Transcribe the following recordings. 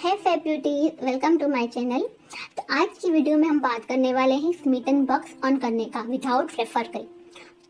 है fab beauty, welcome to my channel. तो आज की वीडियो में हम बात करने वाले हैं स्मिटन बॉक्स ऑन करने का विदाउट रेफर के।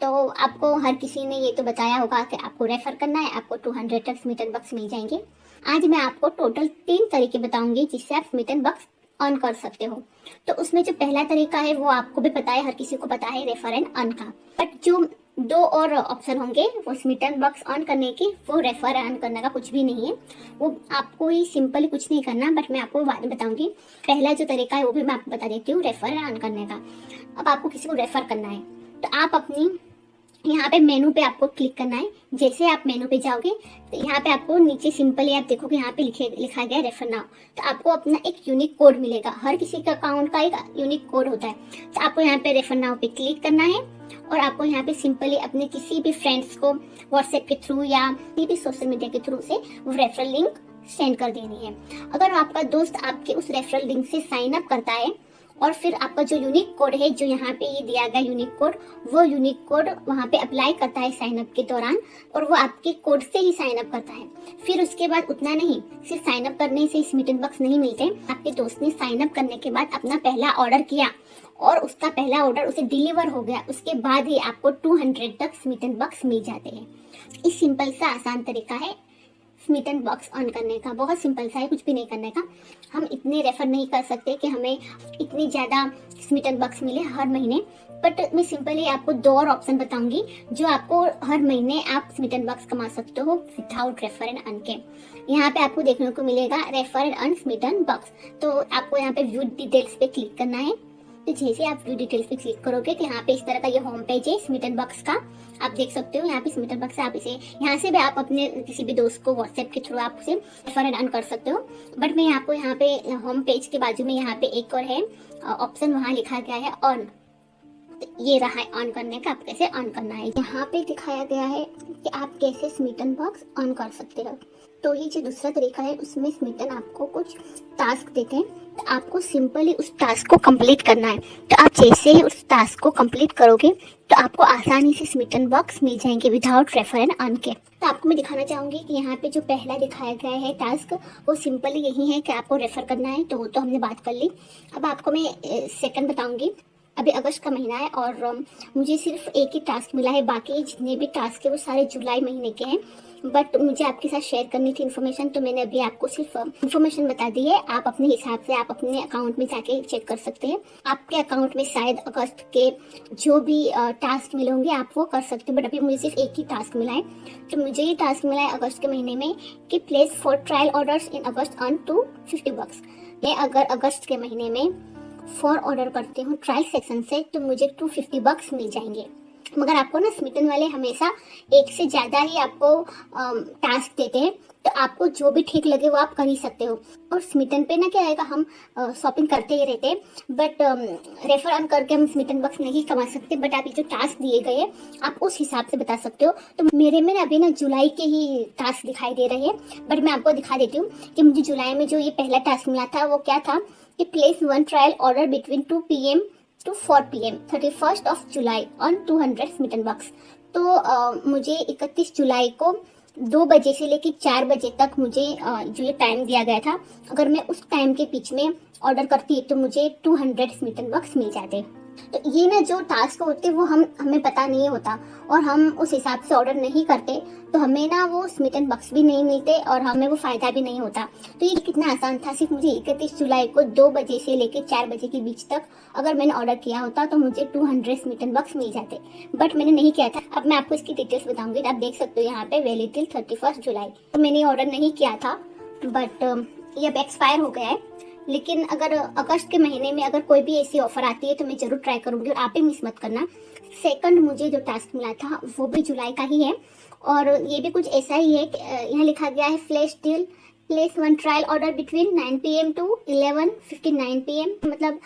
तो आपको हर किसी ने ये तो बताया होगा कि आपको रेफर करना है, आपको 200 तक स्मिटन बॉक्स मिल जाएंगे। आज मैं आपको टोटल 3 तरीके बताऊंगी जिससे आप स्मिटन बॉक्स ऑन कर सकते हो। तो उसमें जो पहला तरीका है वो आपको भी पता है, हर किसी को पता है, रेफर एंड अर्न का। बट जो 2 और ऑप्शन होंगे वो स्मिटन बॉक्स ऑन करने के, वो रेफर अर्न करने का कुछ भी नहीं है। वो आपको ही सिंपली कुछ नहीं करना, बट मैं आपको बाद में बताऊंगी। पहला जो तरीका है वो भी मैं आपको बता देती हूँ, रेफर अर्न करने का। अब आपको किसी को रेफर करना है तो आप अपनी यहाँ पे मेनू पे आपको क्लिक करना है। जैसे आप मेनू पे जाओगे तो यहाँ पे आपको नीचे सिंपली आप देखोगे यहाँ पे लिखा गया रेफर नाउ। तो आपको अपना एक यूनिक कोड मिलेगा, हर किसी का अकाउंट का एक यूनिक कोड होता है। तो आपको यहाँ पे रेफर नाउ पे क्लिक करना है और आपको यहाँ पे सिंपली अपने किसी भी फ्रेंड्स को व्हाट्सएप के थ्रू या किसी भी सोशल मीडिया के थ्रू से वो रेफरल लिंक सेंड कर देनी है। अगर आपका दोस्त आपके उस रेफरल लिंक से साइन अप करता है और फिर आपका जो यूनिक कोड है, जो यहाँ पे ये दिया गया यूनिक कोड, वो यूनिक कोड वहाँ पे अप्लाई करता है साइन अप के दौरान, और वो आपके कोड से ही साइन अप करता है। फिर उसके बाद उतना नहीं, सिर्फ साइन अप करने से स्मिटन बॉक्स नहीं मिलते। आपके दोस्त ने साइन अप करने के बाद अपना पहला ऑर्डर किया और उसका पहला ऑर्डर उसे डिलीवर हो गया, उसके बाद ही आपको 200 तक स्मिटन बॉक्स मिल जाते हैं। इस सिंपल सा आसान तरीका है स्मिटन बॉक्स ऑन करने का, बहुत सिंपल सा है, कुछ भी नहीं करने का। हम इतने रेफर नहीं कर सकते कि हमें इतनी ज़्यादा स्मिटन बॉक्स मिले हर महीने, बट मैं सिंपली आपको 2 और ऑप्शन बताऊंगी जो आपको हर महीने आप स्मिटन बॉक्स कमा सकते हो विदाउट रेफर एंड अर्न के। यहाँ पे आपको देखने को मिलेगा refer and earn smitten box. तो आपको यहाँ पे व्यू डिटेल्स पे क्लिक करना है। तो जैसे आप व्यू डिटेल्स पे क्लिक करोगे तो यहाँ पे इस तरह का ये होम पेज है स्मिटन बॉक्स का। आप देख सकते हो यहाँ पे स्मिटन बॉक्स है। आप इसे यहाँ से भी आप अपने किसी भी दोस्त को व्हाट्सएप के थ्रू आप उसे रेफर एंड अर्न कर सकते हो। बट मैं आपको यहाँ पे होम पेज के बाजू में यहाँ पे एक और है ऑप्शन, वहाँ लिखा गया है ऑन। तो ये रहा है ऑन करने का, आप कैसे ऑन करना है। यहाँ पे दिखाया गया है कि आप कैसे स्मिटन बॉक्स ऑन कर सकते हो। तो ये जो दूसरा तरीका है उसमें स्मिटन आपको कुछ टास्क देते हैं, तो आपको सिंपली उस टास्क को कंप्लीट करना है। तो आप जैसे ही उस टास्क को कंप्लीट करोगे तो आपको आसानी से स्मिटन बॉक्स मिल जाएंगे विदाउट रेफर एंड अर्न के। तो आपको मैं दिखाना चाहूँगी कि यहाँ पे जो पहला दिखाया गया है टास्क, वो सिंपली यही है कि आपको रेफर करना है। तो वो तो हमने बात कर ली। अब आपको मैं सेकंड बताऊँगी। अभी अगस्त का महीना है और मुझे सिर्फ एक ही टास्क मिला है, बाकी जितने भी टास्क है वो सारे जुलाई महीने के हैं। बट मुझे आपके साथ शेयर करनी थी इन्फॉर्मेशन, तो मैंने अभी आपको सिर्फ इन्फॉर्मेशन बता दी है। आप अपने हिसाब से आप अपने अकाउंट में जाके चेक कर सकते हैं। आपके अकाउंट में शायद अगस्त के जो भी टास्क मिले होंगे आप वो कर सकते हैं, बट अभी मुझे सिर्फ एक ही टास्क मिला है। तो मुझे ये टास्क मिला है अगस्त के महीने में कि प्लेस 4 ट्रायल ऑर्डर्स इन अगस्त अर्न 250 बॉक्स। मैं अगर अगस्त के महीने में 4 ऑर्डर करती हूँ ट्रायल सेक्शन से तो मुझे 250 बॉक्स मिल जाएंगे। मगर आपको ना स्मिटन वाले हमेशा एक से ज़्यादा ही आपको टास्क देते हैं, तो आपको जो भी ठीक लगे वो आप कर ही सकते हो। और स्मिटन पे ना क्या आएगा, हम शॉपिंग करते ही रहते हैं, बट रेफर ऑन करके हम स्मिटन बॉक्स नहीं कमा सकते। बट आप ये जो टास्क दिए गए हैं आप उस हिसाब से बता सकते हो। तो मेरे में ना अभी ना जुलाई के ही टास्क दिखाई दे रहे हैं, बट मैं आपको दिखा देती हूँ कि मुझे जुलाई में जो ये पहला टास्क मिला था वो क्या था कि place 1 trial order between 2 PM to 4 PM 31st of July on 200 smitten box. तो मुझे 31 जुलाई को 2 बजे से लेकर 4 बजे तक मुझे जो ये टाइम दिया गया था, अगर मैं उस टाइम के बीच में ऑर्डर करती तो मुझे 200 स्मिटन बॉक्स मिल जाते। तो ये ना जो टास्क होते वो हमें पता नहीं होता और हम उस हिसाब से ऑर्डर नहीं करते, तो हमें ना वो स्मिटन बॉक्स भी नहीं मिलते और हमें वो फायदा भी नहीं होता। तो ये कितना आसान था, सिर्फ मुझे 31 जुलाई को 2 बजे से लेकर 4 बजे के बीच तक अगर मैंने ऑर्डर किया होता तो मुझे 200 स्मिटन बॉक्स मिल जाते, बट मैंने नहीं किया था। अब मैं आपको इसकी डिटेल्स बताऊंगी। आप देख सकते हो यहाँ पे वैलिडिटी 31 जुलाई। तो मैंने ऑर्डर नहीं किया था, बट ये अब एक्सपायर हो गया है। लेकिन अगर अगस्त के महीने में अगर कोई भी ऐसी ऑफर आती है तो मैं जरूर ट्राई करूंगी और आप भी मिस मत करना। सेकंड मुझे जो टास्क मिला था वो भी जुलाई का ही है और ये भी कुछ ऐसा ही है कि यहाँ लिखा गया है flash deal place 1 trial order between 9 PM to 11:59 PM, मतलब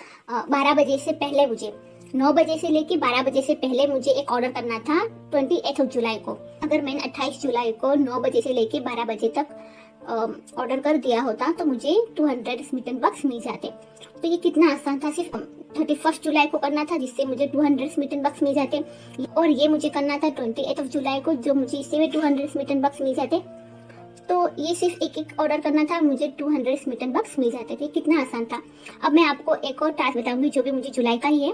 12 बजे से पहले, मुझे 9 बजे से लेके 12 बजे से पहले मुझे एक ऑर्डर करना था 28 जुलाई को। अगर मैंने 28 जुलाई को 9 बजे से लेके 12 बजे तक ऑर्डर कर दिया होता तो मुझे 200 स्मिटन बॉक्स मिल जाते। तो ये कितना आसान था, सिर्फ 31 जुलाई को करना था जिससे मुझे 200 स्मिटन बॉक्स मिल जाते, और ये मुझे करना था 28 जुलाई को जो मुझे इससे भी 200 स्मिटन बॉक्स मिल जाते। तो ये सिर्फ एक एक ऑर्डर करना था, मुझे 200 स्मिटन बक्स मिल जाते थे। कितना आसान था। अब मैं आपको एक और टास्क बताऊंगी जो भी मुझे जुलाई का ही है।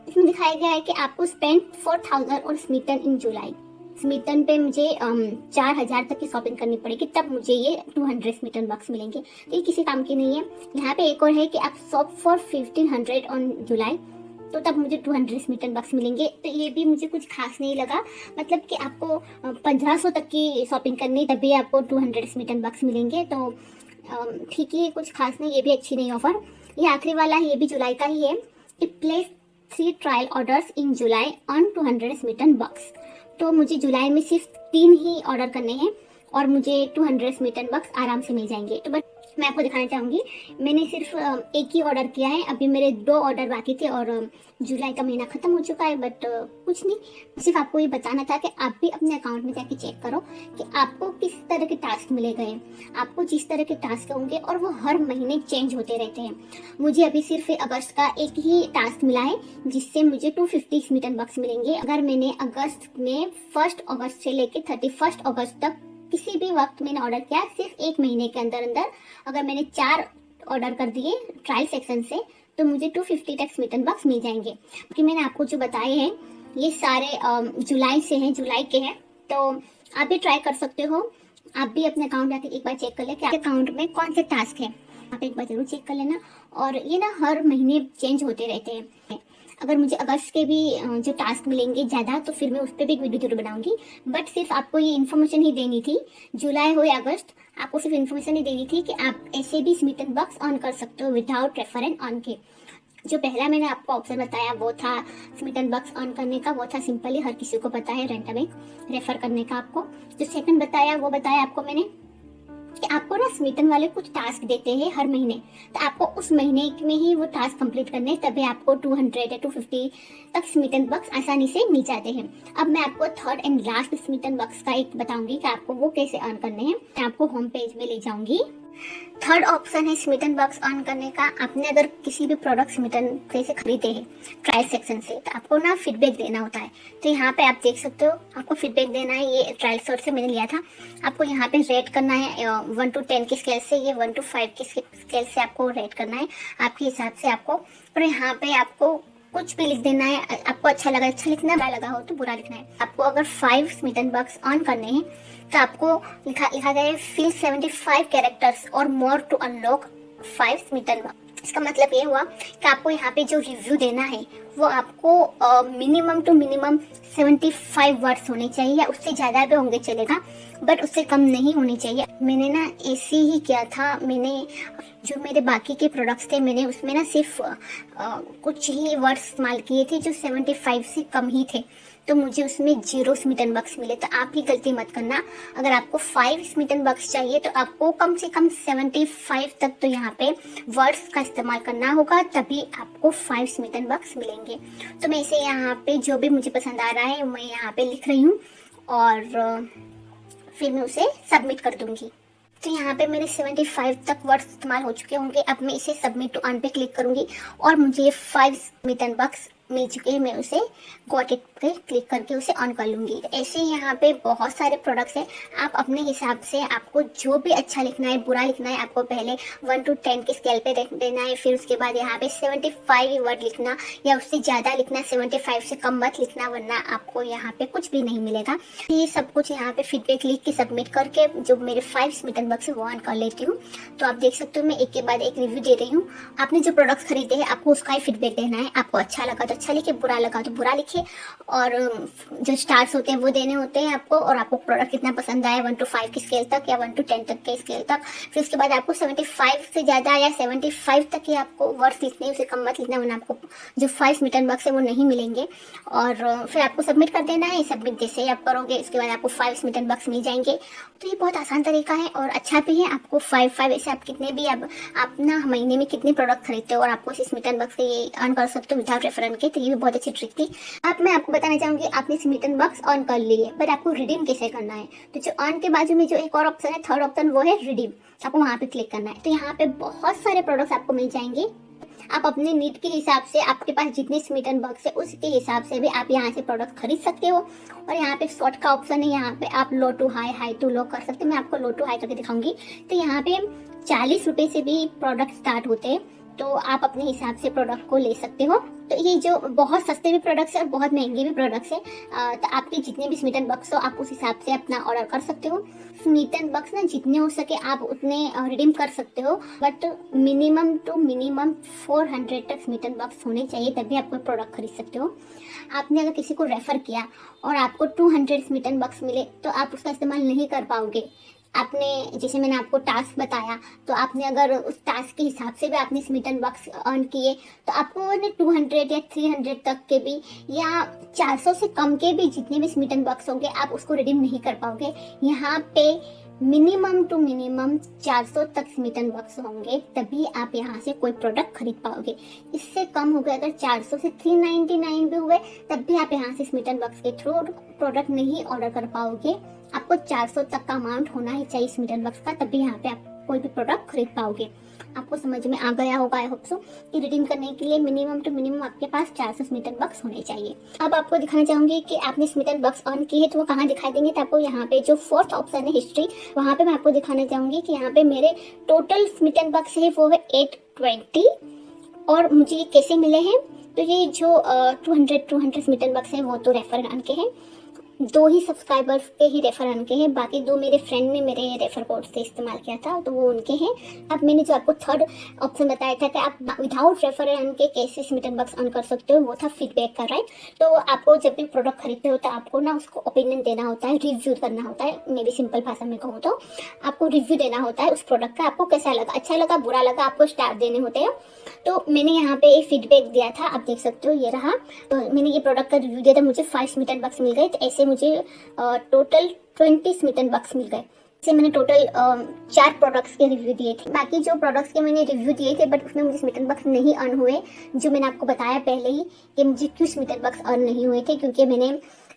इसमें दिखाया गया है कि आपको स्पेंड 4000 और स्मिटन इन जुलाई। स्मिटन पे मुझे 4000 तक की शॉपिंग करनी पड़ेगी, तब मुझे ये 200 स्मिटन बक्स मिलेंगे। तो ये किसी काम की नहीं है। यहाँ पे एक और है कि आप शॉप फॉर 1500 ऑन जुलाई, तो तब मुझे 200 स्मिटन बक्स मिलेंगे। तो ये भी मुझे कुछ खास नहीं लगा, मतलब कि आपको 1500 तक की शॉपिंग करनी तभी आपको 200 स्मिटन बक्स मिलेंगे। तो ठीक है, कुछ खास नहीं, ये भी अच्छी नहीं ऑफर। ये आखिरी वाला है, ये भी जुलाई का ही है कि place 3 trial orders in July on 200 smitten bucks. तो मुझे जुलाई में सिर्फ 3 ही ऑर्डर करने हैं और मुझे 200 स्मिटन बक्स आराम से मिल जाएंगे। तो बट मैं आपको दिखाना चाहूँगी, मैंने सिर्फ एक ही ऑर्डर किया है, अभी मेरे 2 ऑर्डर बाकी थे और जुलाई का महीना खत्म हो चुका है। बट कुछ नहीं, सिर्फ आपको ये बताना था कि आप भी अपने अकाउंट में जाके चेक करो कि आपको किस तरह के टास्क मिले गए। आपको जिस तरह के टास्क होंगे और वो हर महीने चेंज होते रहते हैं। मुझे अभी सिर्फ अगस्त का एक ही टास्क मिला है जिससे मुझे 250 स्मिटन बक्स मिलेंगे। अगर मैंने अगस्त में 1 अगस्त से लेकर 31 अगस्त तक किसी भी वक्त मैंने ऑर्डर किया, सिर्फ एक महीने के अंदर अंदर अगर मैंने 4 ऑर्डर कर दिए ट्रायल सेक्शन से, तो मुझे 250 तक स्मिटन बक्स मिल जाएंगे। क्योंकि मैंने आपको जो बताए हैं ये सारे जुलाई से हैं, जुलाई के हैं। तो आप भी ट्राई कर सकते हो। आप भी अपने अकाउंट जाके एक बार चेक कर ले कि आपके अकाउंट में कौन से टास्क है, आप एक बार जरूर चेक कर लेना। और ये ना हर महीने चेंज होते रहते हैं। अगर मुझे अगस्त के भी जो टास्क मिलेंगे ज़्यादा, तो फिर मैं उस पर भी एक वीडियो जरूर बनाऊंगी। बट सिर्फ आपको ये इन्फॉर्मेशन ही देनी थी, जुलाई हो या अगस्त, आपको सिर्फ इन्फॉर्मेशन ही देनी थी कि आप ऐसे भी स्मिटन बक्स ऑन कर सकते हो विदाउट रेफरेंस ऑन के। जो पहला मैंने आपको ऑप्शन बताया वो था स्मिटन बक्स ऑन करने का, वो था सिंपली, हर किसी को पता है, रेंटमेक रेफर करने का। आपको जो सेकंड बताया वो बताया आपको मैंने कि आपको ना स्मिटन वाले कुछ टास्क देते हैं हर महीने, तो आपको उस महीने में ही वो टास्क कंप्लीट करने हैं, तभी आपको 200 या 250 तक स्मिटन बक्स आसानी से मिल जाते हैं। अब मैं आपको थर्ड एंड लास्ट स्मिटन बक्स का एक बताऊंगी कि आपको वो कैसे अर्न करने हैं। मैं आपको होम पेज में ले जाऊंगी। थर्ड ऑप्शन है स्मिटन बक्स ऑन करने का। आपने अगर किसी भी प्रोडक्ट स्मिटन से खरीदे हैं ट्रायल सेक्शन से, तो आपको ना फीडबैक देना होता है। तो यहाँ पे आप देख सकते हो, आपको फीडबैक देना है। ये ट्रायल स्टोर से मैंने लिया था। आपको यहाँ पे रेट करना है 1 to 10 के स्केल से, ये 1 to 5 के स्केल से आपको रेट करना है आपके हिसाब से आपको। और यहाँ पे आपको कुछ भी लिख देना है। आपको अच्छा लगा अच्छा लिखना है, बुरा लगा हो तो बुरा लिखना है। आपको अगर 5 स्मिटन बक्स ऑन करने हैं तो आपको लिखा गया है फिल 75 कैरेक्टर्स और मोर टू अनलॉक 5 स्मिटन बक्स। इसका मतलब ये हुआ कि आपको यहाँ पे जो रिव्यू देना है वो आपको मिनिमम टू मिनिमम 75 वर्ड्स होने चाहिए, या उससे ज़्यादा भी होंगे चलेगा, बट उससे कम नहीं होनी चाहिए। मैंने ना ऐसे ही किया था। मैंने जो मेरे बाकी के प्रोडक्ट्स थे, मैंने उसमें ना सिर्फ कुछ ही वर्ड्स इस्तेमाल किए थे जो 75 से कम ही थे, तो मुझे उसमें 0 स्मिटन बक्स मिले। तो आप भी गलती मत करना। अगर आपको 5 स्मिटन बक्स चाहिए तो आपको कम से कम 75 तक तो यहाँ पे वर्ड्स का इस्तेमाल करना होगा, तभी आपको 5 स्मिटन बक्स मिलेंगे। तो मैं इसे यहाँ पे जो भी मुझे पसंद आ रहा है मैं यहाँ पे लिख रही हूँ और फिर मैं उसे सबमिट कर दूंगी। तो यहाँ पे मेरे 75 तक वर्ड्स इस्तेमाल हो चुके होंगे। अब मैं इसे सबमिट टू अर्न पे क्लिक करूंगी और मुझे 5 स्मिटन बक्स मिल चुके हैं। मैं उसे गॉट इट पे क्लिक करके उसे ऑन कर लूँगी। ऐसे यहाँ पे बहुत सारे प्रोडक्ट्स हैं। आप अपने हिसाब से आपको जो भी अच्छा लिखना है, बुरा लिखना है, आपको पहले 1 to 10 के स्केल पे देना है। फिर उसके बाद यहाँ पे 75 वर्ड लिखना या उससे ज़्यादा लिखना, 75 से कम मत लिखना, वरना आपको यहाँ पे कुछ भी नहीं मिलेगा। ये सब कुछ यहाँ पे फीडबैक लिख के सबमिट करके जो मेरे 5 स्मिटन बक्स है वो ऑन कर लेती हूँ। तो आप देख सकते हो मैं एक के बाद एक रिव्यू दे रही हूँ। आपने जो प्रोडक्ट्स खरीदे हैं आपको उसका ही फीडबैक देना है। आपको अच्छा लगा तो अच्छा लिखे, बुरा लगा तो बुरा लिखे, और जो स्टार्स होते हैं वो देने होते हैं आपको। और आपको प्रोडक्ट कितना पसंद आया 1 to 5 के स्केल तक या 1 to 10 तक के स्केल तक। फिर उसके बाद आपको 75 से ज़्यादा या 75 तक ही आपको वर्ड्स लिखने, उसे कम मत लिखना, वरना आपको जो 5 स्मिटन बक्स है वो नहीं मिलेंगे। और फिर आपको सबमिट कर देना है। सबमिट जैसे ही आप करोगे उसके बाद आपको 5 स्मिटन बक्स मिल जाएंगे। तो ये बहुत आसान तरीका है और अच्छा भी है। आपको 5 ऐसे आप कितने भी आप ना महीने में कितने प्रोडक्ट खरीदते हो और आपको इस स्मिटन बक्स से ये अर्न कर सकते हो विदाउट रेफरेंस के। तो ये भी बहुत अच्छी ट्रिक थी। अब मैं आपको बताना चाहूंगी, आपने स्मिटन बक्स ऑन कर लिए, बट आपको रिडीम कैसे करना है। तो जो ऑन के बाजू में जो एक और ऑप्शन है, थर्ड ऑप्शन, वो है रिडीम। आपको वहाँ पे क्लिक करना है। तो यहाँ पे बहुत सारे प्रोडक्ट्स आपको मिल जाएंगे। आप अपने नीड के हिसाब से, आपके पास जितने स्मिटन बॉक्स है उसके हिसाब से भी आप यहाँ से प्रोडक्ट खरीद सकते हो। और यहाँ पे शॉर्ट का ऑप्शन है, यहाँ पे आप लो to high, high to low कर सकते हो। मैं आपको लो टू हाई करके दिखाऊंगी। तो यहाँ पे 40 रुपये से भी प्रोडक्ट स्टार्ट होते हैं, तो आप अपने हिसाब से प्रोडक्ट को ले सकते हो। तो ये जो बहुत सस्ते भी प्रोडक्ट्स है और बहुत महंगे भी प्रोडक्ट्स है, तो आपके जितने भी स्मिटन बक्स हो आप उस हिसाब से अपना ऑर्डर कर सकते हो। स्मिटन बक्स ना जितने हो सके आप उतने रिडीम कर सकते हो, बट मिनिमम टू मिनिमम 400 तक स्मिटन बक्स होने चाहिए, तभी आप कोई प्रोडक्ट खरीद सकते हो। आपने अगर किसी को रेफर किया और आपको 200 स्मिटन बक्स मिले तो आप उसका इस्तेमाल नहीं कर पाओगे। आपने, जैसे मैंने आपको टास्क बताया, तो आपने अगर उस टास्क के हिसाब से भी आपने स्मिटन बक्स अर्न किए तो आपको 200 या 300 तक के भी या 400 से कम के भी जितने भी स्मिटन बक्स होंगे आप उसको रिडीम नहीं कर पाओगे। यहाँ पे मिनिमम टू मिनिमम 400 तक स्मिटन बक्स होंगे, तभी आप यहाँ से कोई प्रोडक्ट खरीद पाओगे। इससे कम हो गए, अगर 400 से 399 भी हुए तब भी आप यहाँ से स्मिटन बक्स के थ्रू प्रोडक्ट नहीं ऑर्डर कर पाओगे। आपको 400 तक का अमाउंट होना ही चाहिए स्मिटन बक्स का, तभी यहाँ पे आप कोई भी प्रोडक्ट खरीद पाओगे। आपको समझ में आ गया होगा आई होप सो कि रिडीम करने के लिए मिनिमम टू मिनिमम आपके पास 400 स्मिटन बक्स होने चाहिए। अब आपको दिखाना चाहूंगी कि आपने स्मिटन बक्स अर्न की है तो वो कहाँ दिखाई देंगे। तो आपको यहाँ पे जो फोर्थ ऑप्शन है हिस्ट्री, वहाँ पे मैं आपको दिखाना चाहूंगी कि यहाँ पे मेरे टोटल स्मिटन बक्स है वो है 820 और मुझे ये कैसे मिले हैं। तो ये जो 200 स्मिटन बक्स है वो तो रेफर अर्न के हैं, 2 ही सब्सक्राइबर्स के ही रेफर अर्न के हैं, बाकी 2 मेरे फ्रेंड ने मेरे रेफर कोड से इस्तेमाल किया था तो वो उनके हैं। अब मैंने जो आपको थर्ड ऑप्शन बताया था कि आप विदाउट रेफर अर्न के कैसे स्मिटन बक्स अर्न कर सकते हो, वो था फीडबैक का, राइट। तो आपको जब भी प्रोडक्ट खरीदते हो तो आपको ना उसको ओपिनियन देना होता है, रिव्यू करना होता है। मैं भी सिंपल भाषा में कहूँ तो आपको रिव्यू देना होता है उस प्रोडक्ट का, आपको कैसा लगा, अच्छा लगा, बुरा लगा, आपको स्टार देने होते हैं। तो मैंने यहाँ पे एक फीडबैक दिया था, आप देख सकते हो ये रहा। तो मैंने ये प्रोडक्ट का रिव्यू दिया था, मुझे 5 स्मिटन बक्स मिल गए। तो ऐसे मुझे टोटल 20 स्मिटन बक्स मिल गए। से मैंने टोटल 4 प्रोडक्ट्स के रिव्यू दिए थे। बाकी जो प्रोडक्ट्स के मैंने रिव्यू दिए थे बट उसमें मुझे स्मिटन बक्स नहीं अर्न हुए, जो मैंने आपको बताया पहले ही कि मुझे क्यों स्मिटन बक्स अर्न नहीं हुए थे, क्योंकि मैंने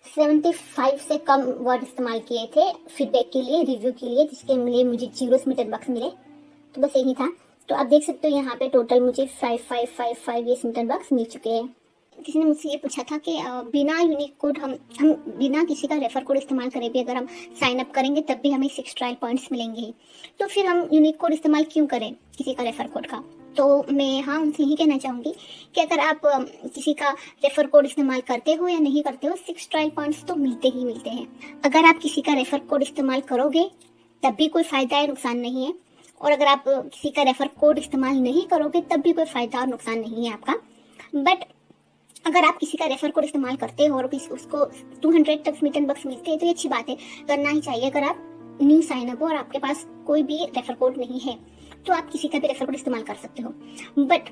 75 से कम वर्ड इस्तेमाल किए थे फीडबैक के लिए, रिव्यू के लिए, जिसके लिए मुझे 0 स्मिटन बक्स मिले। तो बस यही था। तो आप देख सकते हो यहाँ पे टोटल मुझे 5555 ये स्मिटन बक्स मिल चुके हैं। किसी ने मुझसे ये पूछा था कि बिना यूनिक कोड हम बिना किसी का रेफर कोड इस्तेमाल करे भी अगर हम साइन अप करेंगे तब भी हमें 6 ट्रायल पॉइंट्स मिलेंगे ही, तो फिर हम यूनिक कोड इस्तेमाल क्यों करें किसी का रेफर कोड का। तो मैं उनसे यही कहना चाहूँगी कि अगर आप किसी का रेफर कोड इस्तेमाल करते हो या नहीं करते हो, 6 ट्रायल पॉइंट्स तो मिलते ही मिलते हैं। अगर आप किसी का रेफर कोड इस्तेमाल करोगे तब भी कोई फ़ायदा है, नुकसान नहीं है, और अगर आप किसी का रेफर कोड इस्तेमाल नहीं करोगे तब भी कोई फ़ायदा और नुकसान नहीं है आपका। बट अगर आप किसी का रेफर कोड इस्तेमाल करते हो और उसको 200 तक स्मिटन बक्स मिलते हैं तो ये अच्छी बात है, करना ही चाहिए। अगर आप न्यू साइन अप हो और आपके पास कोई भी रेफर कोड नहीं है तो आप किसी का भी रेफर कोड इस्तेमाल कर सकते हो। बट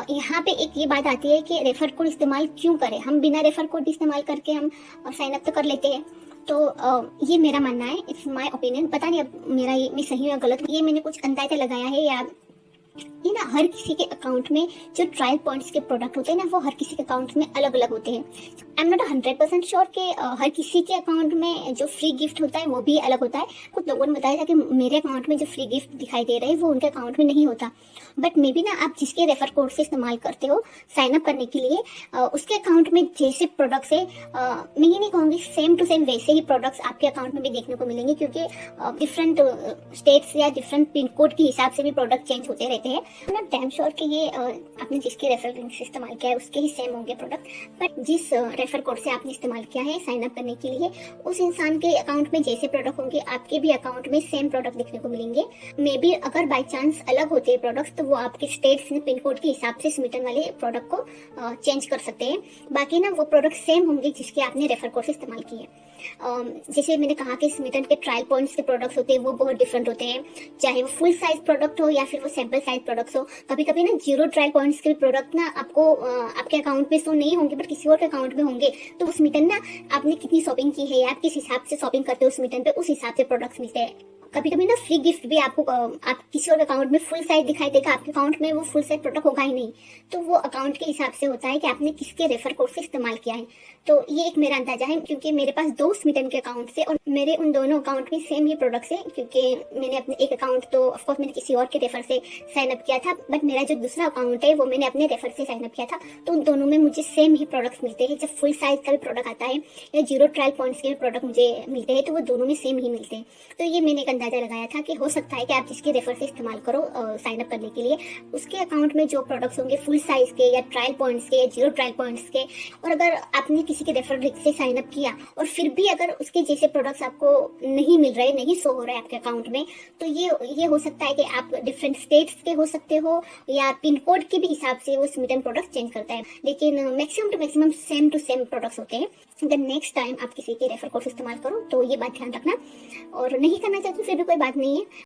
यहाँ पे एक ये बात आती है कि रेफर कोड इस्तेमाल क्यों करें, हम बिना रेफर कोड इस्तेमाल करके हम साइन अप तो कर लेते हैं। तो ये मेरा मानना है, इट्स माय ओपिनियन। पता नहीं अब मेरा ये मैं सही या गलत, ये मैंने कुछ अंदाजा लगाया है या ये ना हर किसी के अकाउंट में जो ट्रायल पॉइंट्स के प्रोडक्ट होते हैं ना वो हर किसी के अकाउंट में अलग अलग होते हैं। आई एम नॉट 100% श्योर कि हर किसी के अकाउंट में जो फ्री गिफ्ट होता है वो भी अलग होता है। कुछ लोगों ने बताया था कि मेरे अकाउंट में जो फ्री गिफ्ट दिखाई दे रहे हैं वो उनके अकाउंट में नहीं होता। बट मे बी ना आप जिसके रेफर कोड से इस्तेमाल करते हो साइन अप करने के लिए, उसके अकाउंट में जैसे प्रोडक्ट्स है, मैं ये नहीं कहूँगी सेम टू सेम वैसे ही प्रोडक्ट्स आपके अकाउंट में भी देखने को मिलेंगे, क्योंकि डिफरेंट स्टेट्स या डिफरेंट पिन कोड के हिसाब से भी प्रोडक्ट चेंज होते रहते हैं। मैं डैम श्योर कि ये आपने जिसके रेफर लिंक से इस्तेमाल किया है उसके ही सेम होंगे प्रोडक्ट, बट जिस रेफर कोड से आपने इस्तेमाल किया है साइन अप करने के लिए उस इंसान के अकाउंट में जैसे प्रोडक्ट होंगे आपके भी अकाउंट में सेम प्रोडक्ट देखने को मिलेंगे। मे बी अगर बाई चांस अलग होते हैं प्रोडक्ट्स तो वो आपके स्टेट्स में पिन कोड के हिसाब से स्मिटन वाले प्रोडक्ट को चेंज कर सकते हैं। बाकी ना वो प्रोडक्ट सेम होंगे जिसके आपने रेफर कोड से इस्तेमाल किए। जैसे मैंने कहा कि स्मिटन के ट्रायल पॉइंट्स के प्रोडक्ट्स होते हैं वो बहुत डिफरेंट होते हैं, चाहे वो फुल साइज प्रोडक्ट हो या फिर वो सैम्पल साइज प्रोडक्ट्स हो। कभी कभी ना 0 ट्रायल पॉइंट्स के प्रोडक्ट ना आपको आपके अकाउंट में शो नहीं होंगे बट किसी और के अकाउंट में होंगे, तो वो स्मिटन ना आपने कितनी शॉपिंग की है या आप किस हिसाब से शॉपिंग करते हो स्मिटन पे उस हिसाब से प्रोडक्ट्स मिलते हैं। कभी कभी ना फ्री गिफ्ट भी आपको आप किसी और अकाउंट में फुल साइज दिखाई देगा, आपके अकाउंट में वो फुल साइज प्रोडक्ट होगा ही नहीं। तो वो अकाउंट के हिसाब से होता है कि आपने किसके रेफर कोड से इस्तेमाल किया है। तो ये एक मेरा अंदाजा है, क्योंकि मेरे पास 2 स्मिटन के अकाउंट से और मेरे उन दोनों अकाउंट में सेम ही प्रोडक्ट्स है। क्योंकि मैंने अपने एक अकाउंट तो ऑफकोर्स मैंने किसी और के रेफर से साइन अप किया था, बट मेरा जो दूसरा अकाउंट है वो मैंने अपने रेफर से साइन अप किया था। तो उन दोनों में मुझे सेम ही प्रोडक्ट्स मिलते हैं। जब फुल साइज का भी प्रोडक्ट आता है या 0 ट्रायल पॉइंट्स के भी प्रोडक्ट मुझे मिलते हैं, तो वो दोनों में सेम ही मिलते हैं। तो ये मैंने एक अंदाजा लगाया था कि हो सकता है कि आप जिसके रेफर से इस्तेमाल करो साइन अप करने के लिए, उसके अकाउंट में जो प्रोडक्ट्स होंगे फुल साइज के या ट्रायल पॉइंट्स के या 0 ट्रायल पॉइंट्स के, और अगर आपने किसी के रेफर से साइन अप किया और फिर भी अगर उसके जैसे प्रोडक्ट्स आपको नहीं मिल रहे, नहीं शो हो रहे आपके अकाउंट में, तो ये हो सकता है कि आप डिफरेंट स्टेट्स के हो सकते हो या पिन कोड के भी हिसाब से वो स्मिटन प्रोडक्ट चेंज करता है। लेकिन maximum to maximum same to same products होते हैं। अगर नेक्स्ट टाइम आप किसी के रेफर कोड इस्तेमाल करो तो ये बात ध्यान रखना, और नहीं करना चाहते फिर भी कोई बात नहीं है।